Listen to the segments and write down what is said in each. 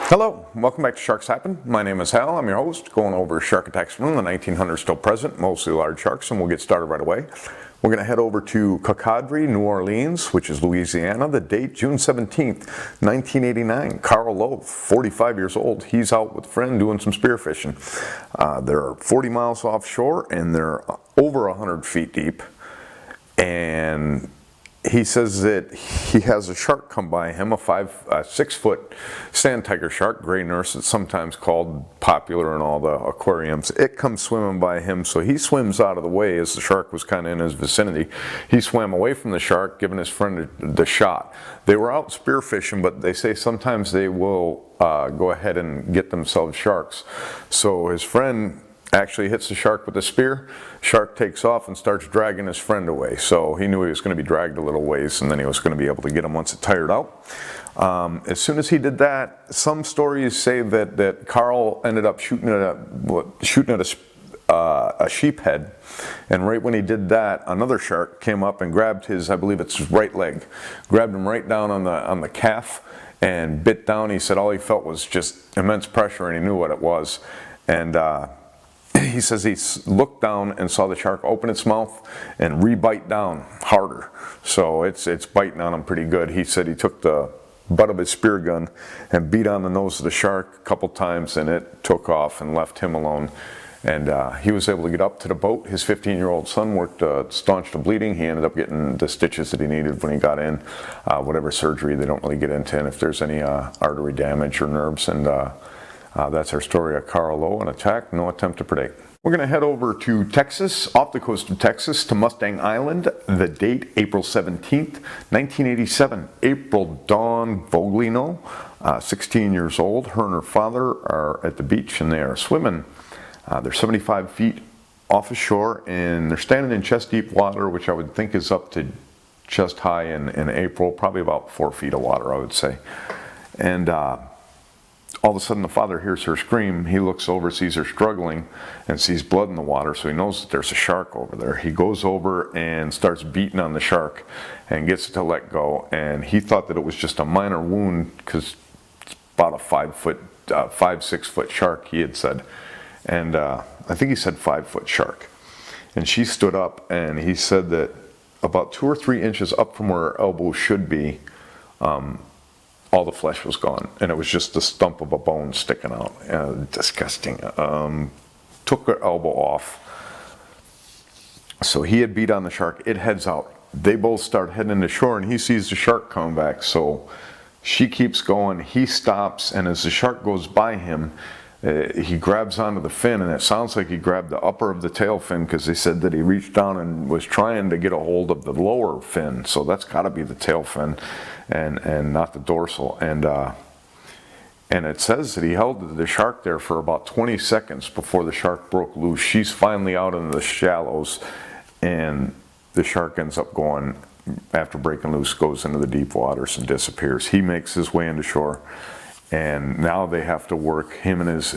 Hello, welcome back to Sharks Happen. My name is Hal, I'm your host, going over shark attacks from the 1900s still present, mostly large sharks, and we'll get started right away. We're going to head over to Cocodrie, New Orleans, which is Louisiana. The date, June 17th, 1989. Carl Lowe, 45 years old. He's out with a friend doing some spearfishing. They're 40 miles offshore, and they're over 100 feet deep. And he says that he has a shark come by him, a 6-foot sand tiger shark, gray nurse, it's sometimes called, popular in all the aquariums. It comes swimming by him, so he swims out of the way as the shark was kind of in his vicinity. He swam away from the shark, giving his friend the shot. They were out spearfishing, but they say sometimes they will go ahead and get themselves sharks. So his friend actually hits the shark with a spear. Shark takes off and starts dragging his friend away. So he knew he was going to be dragged a little ways, and then he was going to be able to get him once it tired out. As soon as he did that, some stories say that Carl ended up shooting at a sheep head, and right when he did that, another shark came up and grabbed his, I believe it's his right leg, grabbed him right down on the calf and bit down. He said all he felt was just immense pressure, and he knew what it was. And he says he looked down and saw the shark open its mouth and re-bite down harder. So it's biting on him pretty good. He said he took the butt of his spear gun and beat on the nose of the shark a couple times, and it took off and left him alone. And he was able to get up to the boat. His 15-year-old son worked staunch the bleeding. He ended up getting the stitches that he needed when he got in, whatever surgery they don't really get into, and if there's any artery damage or nerves. And that's our story of Carl Lowe, an attack, no attempt to predate. We're going to head over to Texas, off the coast of Texas, to Mustang Island. The date, April 17th, 1987. April Dawn Voglino, 16 years old. Her and her father are at the beach, and they are swimming. They're 75 feet off the shore, and they're standing in chest-deep water, which I would think is up to chest high in April, probably about 4 feet of water, I would say. And all of a sudden the father hears her scream. He looks over, sees her struggling, and sees blood in the water, so he knows that there's a shark over there. He goes over and starts beating on the shark and gets it to let go, and he thought that it was just a minor wound because it's about a 5-6 foot shark, he had said. And I think he said 5-foot shark. And she stood up, and he said that about 2 or 3 inches up from where her elbow should be, all the flesh was gone, and it was just the stump of a bone sticking out. Disgusting. Took her elbow off. So he had beat on the shark. It heads out. They both start heading to shore, and he sees the shark come back. So she keeps going. He stops, and as the shark goes by him, he grabs onto the fin, and it sounds like he grabbed the upper of the tail fin, because they said that he reached down and was trying to get a hold of the lower fin. So that's got to be the tail fin, and not the dorsal. And it says that he held the shark there for about 20 seconds before the shark broke loose. She's finally out in the shallows, and the shark ends up going, after breaking loose, goes into the deep waters and disappears. He makes his way into shore, and now they have to work. Him and his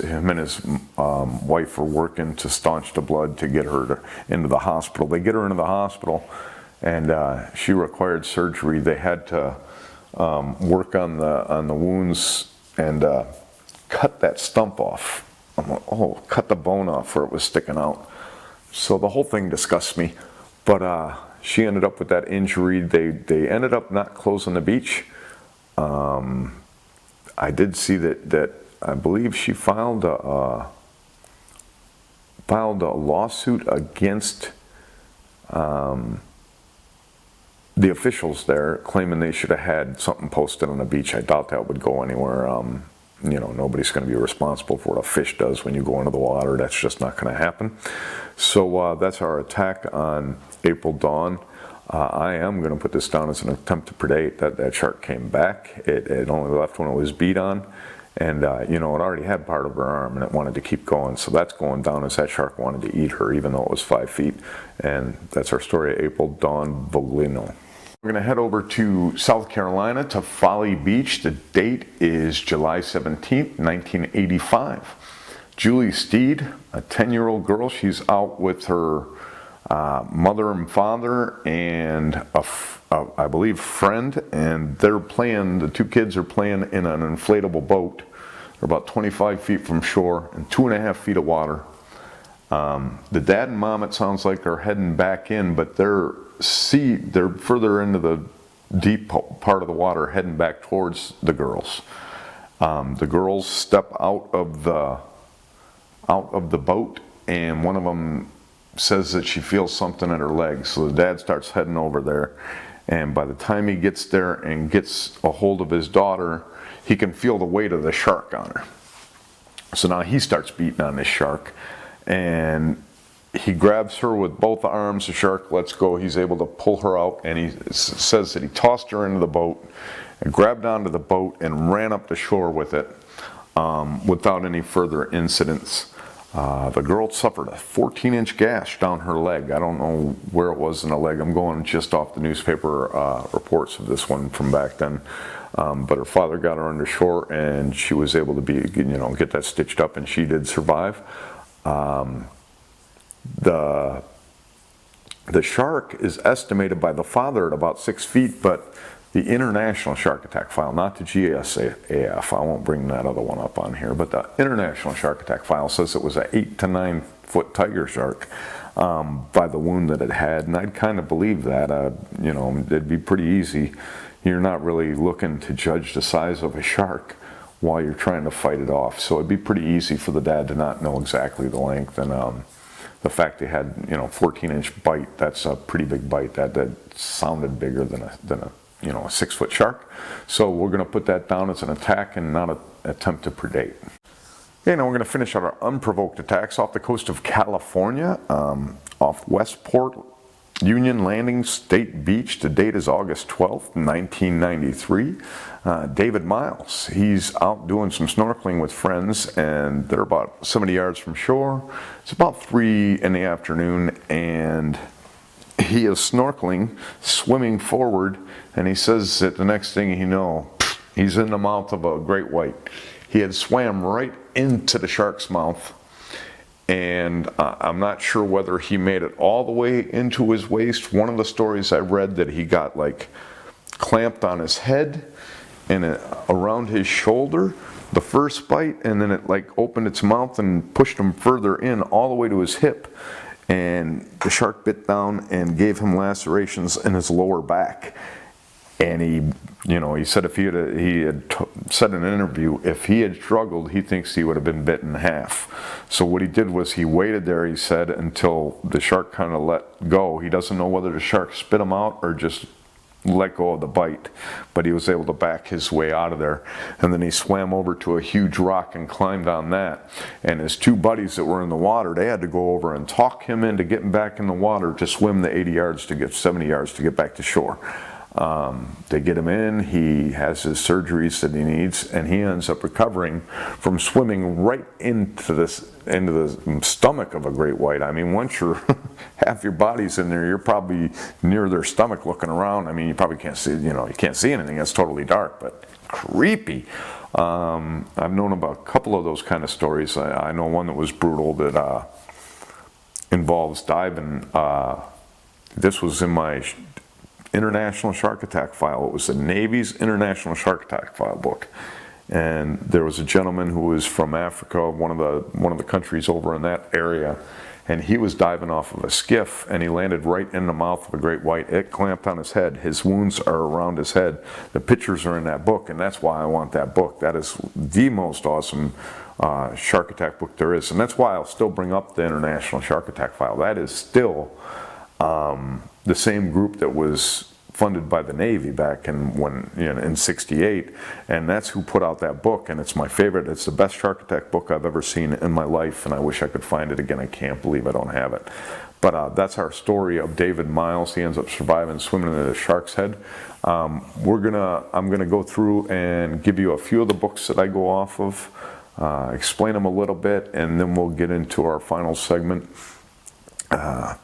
wife are working to staunch the blood to get her into the hospital. They get her into the hospital, and she required surgery. They had to work on the wounds and cut that stump off. I'm like, oh, cut the bone off where it was sticking out. So the whole thing disgusts me. But she ended up with that injury. They ended up not closing the beach. I did see that I believe she filed a lawsuit against the officials there, claiming they should have had something posted on the beach. I doubt that would go anywhere. You know, nobody's going to be responsible for what a fish does when you go into the water. That's just not going to happen. So that's our attack on April Dawn. I am going to put this down as an attempt to predate. That shark came back. It only left when it was beat on. And, you know, it already had part of her arm, and it wanted to keep going. So that's going down as that shark wanted to eat her, even though it was 5 feet. And that's our story of April Dawn Voglino. We're going to head over to South Carolina, to Folly Beach. The date is July 17th, 1985. Julie Steed, a 10-year-old girl. She's out with her mother and father and I believe friend, and they're playing, the two kids are playing in an inflatable boat They're about 25 feet from shore and 2.5 feet of water. The dad and mom, it sounds like, are heading back in, but they're further into the deep part of the water, heading back towards the girls. The girls step out of the boat, and one of them says that she feels something in her leg. So the dad starts heading over there, and by the time he gets there and gets a hold of his daughter, he can feel the weight of the shark on her. So now he starts beating on this shark, and he grabs her with both arms. The shark lets go. He's able to pull her out, and he says that he tossed her into the boat and grabbed onto the boat and ran up the shore with it without any further incidents. The girl suffered a 14-inch gash down her leg. I don't know where it was in the leg. I'm going just off the newspaper reports of this one from back then. But her father got her on the shore, and she was able to get that stitched up, and she did survive. The shark is estimated by the father at about 6 feet, but the International Shark Attack File, not the GSAF, I won't bring that other one up on here, but the International Shark Attack File says it was an 8 to 9 foot tiger shark by the wound that it had, and I'd kind of believe that. It'd be pretty easy. You're not really looking to judge the size of a shark while you're trying to fight it off, so it'd be pretty easy for the dad to not know exactly the length. And the fact they had 14-inch bite, that's a pretty big bite. That sounded bigger than a 6 foot shark. So we're going to put that down as an attack and not an attempt to predate. Okay, now we're going to finish out our unprovoked attacks off the coast of California, off Westport Union Landing State Beach. The date is August 12th, 1993. David Miles, he's out doing some snorkeling with friends, and they're about 70 yards from shore. It's about 3 in the afternoon, and he is snorkeling, swimming forward, and he says that the next thing you know, he's in the mouth of a great white. He had swam right into the shark's mouth, and I'm not sure whether he made it all the way into his waist. One of the stories I read that he got like clamped on his head and around his shoulder the first bite, and then it like opened its mouth and pushed him further in all the way to his hip, and the shark bit down and gave him lacerations in his lower back. And he said he had said in an interview, if he had struggled, he thinks he would have been bit in half. So what he did was he waited there, he said, until the shark kind of let go. He doesn't know whether the shark spit him out or just let go of the bite, but he was able to back his way out of there. And then he swam over to a huge rock and climbed on that. And his 2 buddies that were in the water, they had to go over and talk him into getting back in the water to swim the 70 yards to get back to shore. They get him in, he has his surgeries that he needs, and he ends up recovering from swimming right into the stomach of a great white. I mean, once you're half your body's in there, you're probably near their stomach looking around. I mean, you probably can't see, you can't see anything, it's totally dark, but creepy. I've known about a couple of those kind of stories. I know one that was brutal that involves diving. This was in my International Shark Attack File. It was the Navy's International Shark Attack File book, and there was a gentleman who was from Africa, one of the countries over in that area, and he was diving off of a skiff, and he landed right in the mouth of a great white. It clamped on his head. His wounds are around his head. The pictures are in that book, and that's why I want that book. That is the most awesome shark attack book there is, and that's why I'll still bring up the International Shark Attack File. That is still the same group that was funded by the Navy back in '68, and that's who put out that book, and it's my favorite. It's the best shark attack book I've ever seen in my life, and I wish I could find it again. I can't believe I don't have it. But that's our story of David Miles. He ends up surviving, swimming into the shark's head. I'm gonna go through and give you a few of the books that I go off of, explain them a little bit, and then we'll get into our final segment.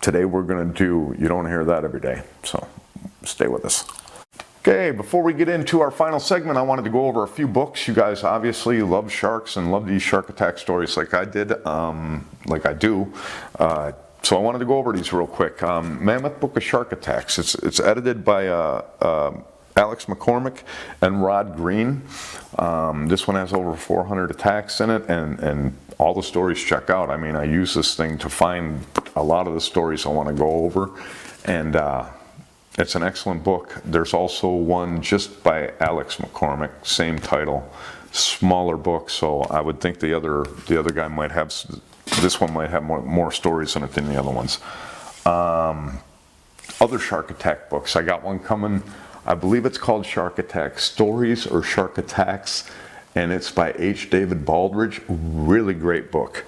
Today we're going to do You Don't Hear That Every Day, so stay with us. Okay, before we get into our final segment, I wanted to go over a few books. You guys obviously love sharks and love these shark attack stories like I did, like I do. So I wanted to go over these real quick. Mammoth Book of Shark Attacks. It's edited by Alex McCormick and Rod Green. This one has over 400 attacks in it, and all the stories check out. I mean, I use this thing to find a lot of the stories I want to go over, and it's an excellent book. There's also one just by Alex McCormick, same title, smaller book, so I would think the other guy might have, this one might have more stories in it than the other ones. Other shark attack books, I got one coming, I believe it's called Shark Attack Stories or Shark Attacks, and it's by H. David Baldridge. Really great book.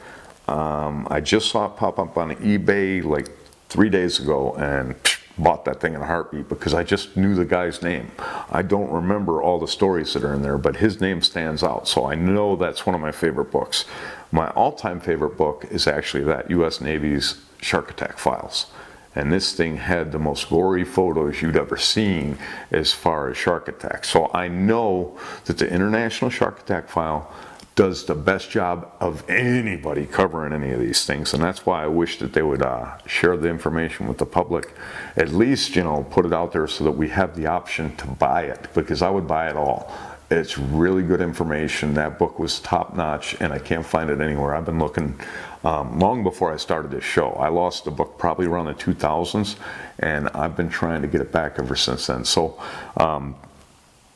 I just saw it pop up on eBay like 3 days ago and bought that thing in a heartbeat because I just knew the guy's name. I don't remember all the stories that are in there, but his name stands out, so I know that's one of my favorite books. My all-time favorite book is actually that, U.S. Navy's Shark Attack Files. And this thing had the most gory photos you'd ever seen as far as shark attacks. So I know that the International Shark Attack File does the best job of anybody covering any of these things, and that's why I wish that they would share the information with the public. At least, you know, put it out there so that we have the option to buy it, because I would buy it all. It's really good information. That book was top notch, and I can't find it anywhere. I've been looking long before I started this show. I lost the book probably around the 2000s, and I've been trying to get it back ever since then. So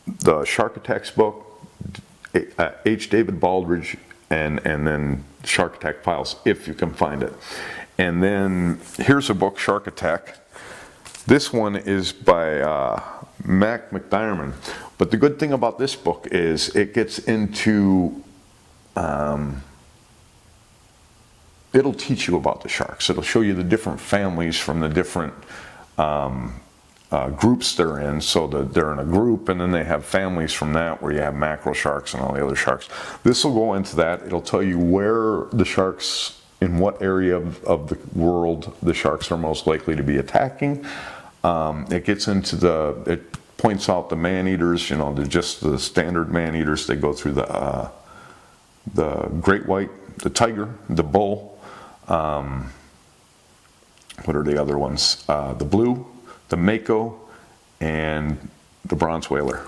the Shark Attacks book, H. David Baldridge, and then Shark Attack Files, if you can find it. And then here's a book, Shark Attack. This one is by Mac McDiarmid. But the good thing about this book is it gets into, it'll teach you about the sharks. It'll show you the different families from the different groups they're in. So they're in a group, and then they have families from that, where you have mackerel sharks and all the other sharks. This will go into that. It'll tell you where the sharks, in what area of the world the sharks are most likely to be attacking. It gets into it points out the man-eaters, you know, just the standard man-eaters. They go through the great white, the tiger, the bull. What are the other ones? The blue, the mako, and the bronze whaler.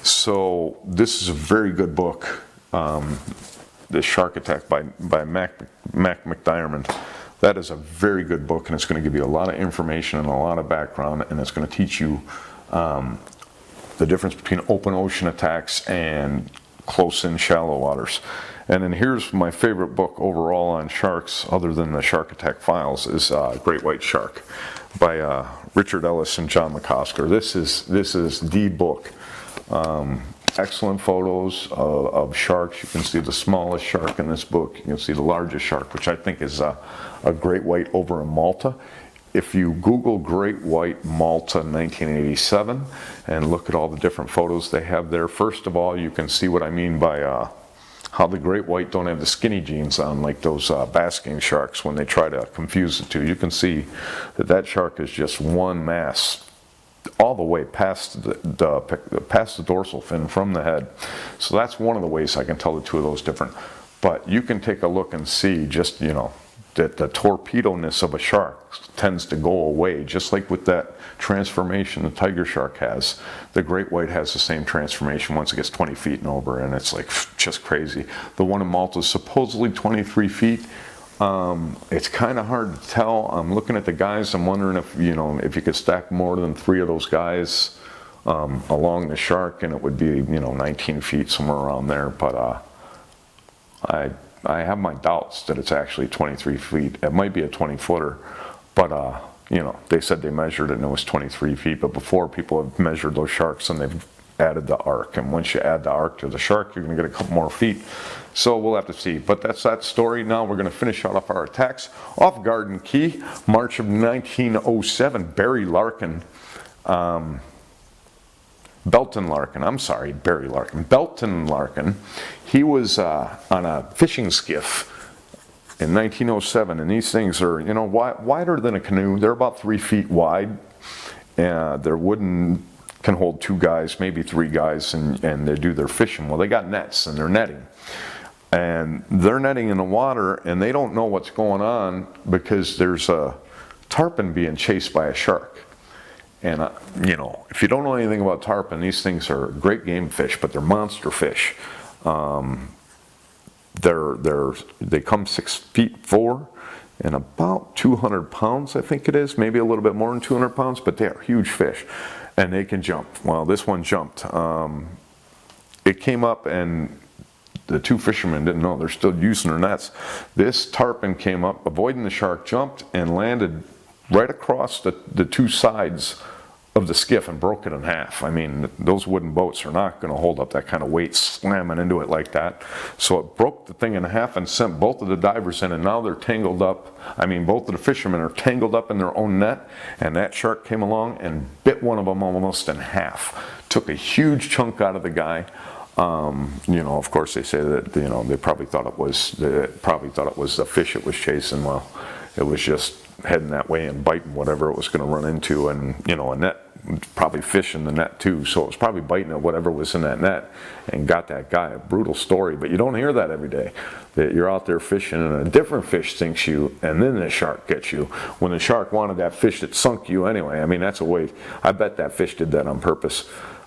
So this is a very good book, The Shark Attack by Mac McDiarmid. That is a very good book, and it's going to give you a lot of information and a lot of background, and it's going to teach you the difference between open ocean attacks and close-in shallow waters. And then here's my favorite book overall on sharks, other than the Shark Attack Files, is Great White Shark by Richard Ellis and John McCosker. This is the book. Excellent photos of sharks. You can see the smallest shark in this book. You can see the largest shark, which I think is a great white over in Malta. If you Google Great White Malta 1987 and look at all the different photos they have there, first of all, you can see what I mean by how the great white don't have the skinny jeans on like those basking sharks when they try to confuse the two. You can see that shark is just one mass all the way past the dorsal fin from the head. So that's one of the ways I can tell the two of those different. But you can take a look and see just, you know, that the torpedo-ness of a shark tends to go away, just like with that transformation the tiger shark has. The great white has the same transformation once it gets 20 feet and over, and it's like just crazy. The one in Malta is supposedly 23 feet. It's kind of hard to tell. I'm looking at the guys. I'm wondering if, you know, if you could stack more than 3 of those guys along the shark, and it would be, you know, 19 feet, somewhere around there. But I have my doubts that it's actually 23 feet. It might be a 20-footer, but you know, they said they measured it and it was 23 feet. But before, people have measured those sharks and they've added the arc. And once you add the arc to the shark, you're going to get a couple more feet. So we'll have to see. But that's that story. Now we're going to finish out off our attacks. Off Garden Key, March of 1907, Barry Larkin. Belton Larkin, I'm sorry, Barry Larkin. Belton Larkin, he was on a fishing skiff in 1907, and these things are, you know, wider than a canoe. They're about 3 feet wide. They're wooden, can hold 2 guys, maybe 3 guys, and they do their fishing. Well, they got nets, and they're netting. And they're netting in the water, and they don't know what's going on because there's a tarpon being chased by a shark. And you know, if you don't know anything about tarpon, these things are great game fish, but they're monster fish. They come 6'4" and about 200 pounds, I think it is, maybe a little bit more than 200 pounds, but they are huge fish, and they can jump. Well, this one jumped. It came up, and the two fishermen didn't know, they're still using their nets. This tarpon came up, avoiding the shark, jumped and landed right across the two sides of the skiff and broke it in half. I mean, those wooden boats are not going to hold up that kind of weight slamming into it like that. So it broke the thing in half and sent both of the divers in, and now they're tangled up. I mean, both of the fishermen are tangled up in their own net, and that shark came along and bit one of them almost in half. Took a huge chunk out of the guy. You know, of course they say that, you know, they probably thought it was the fish it was chasing. Well, it was just heading that way and biting whatever it was going to run into, and you know, a net, probably fish in the net too, so it was probably biting at whatever was in that net and got that guy. A brutal story, but you don't hear that every day, that you're out there fishing and a different fish sinks you and then the shark gets you, when the shark wanted that fish that sunk you anyway. I mean, that's a way, I bet that fish did that on purpose.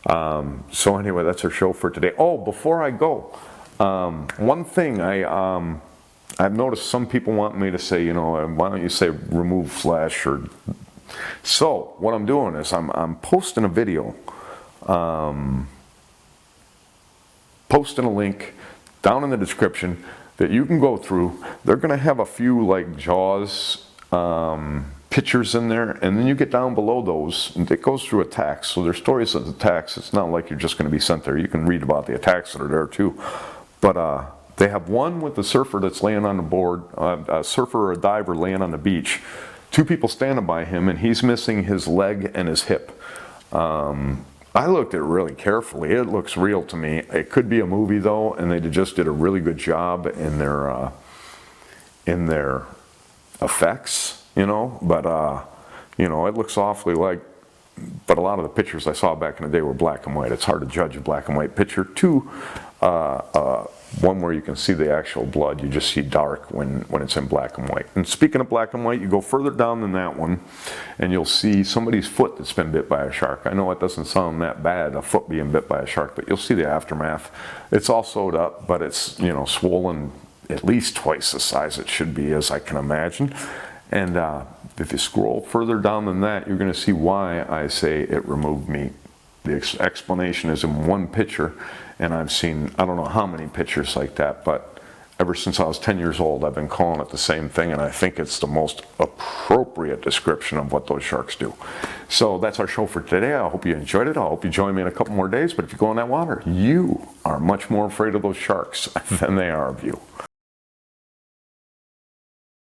So anyway, that's our show for today. Oh, before I go, one thing I've noticed some people want me to say, you know, why don't you say remove flesh, or so what I'm doing is I'm posting a video, posting a link down in the description that you can go through. They're going to have a few like Jaws pictures in there, and then you get down below those and it goes through attacks. So there's stories of attacks. It's not like you're just going to be sent there. You can read about the attacks that are there too. But they have one with the surfer that's laying on the board, a surfer or a diver laying on the beach. Two people standing by him, and he's missing his leg and his hip. I looked at it really carefully. It looks real to me. It could be a movie though, and they just did a really good job in their effects, you know. But you know, it looks awfully like. But a lot of the pictures I saw back in the day were black and white. It's hard to judge a black and white picture. Two, one where you can see the actual blood, you just see dark when it's in black and white. And speaking of black and white, you go further down than that one, and you'll see somebody's foot that's been bit by a shark. I know it doesn't sound that bad, a foot being bit by a shark, but you'll see the aftermath. It's all sewed up, but it's, you know, swollen at least twice the size it should be, as I can imagine. And if you scroll further down than that, you're going to see why I say it removed meat. The explanation is in one picture, and I've seen, I don't know how many pictures like that, but ever since I was 10 years old, I've been calling it the same thing, and I think it's the most appropriate description of what those sharks do. So that's our show for today. I hope you enjoyed it. I hope you join me in a couple more days, but if you go in that water, you are much more afraid of those sharks than they are of you.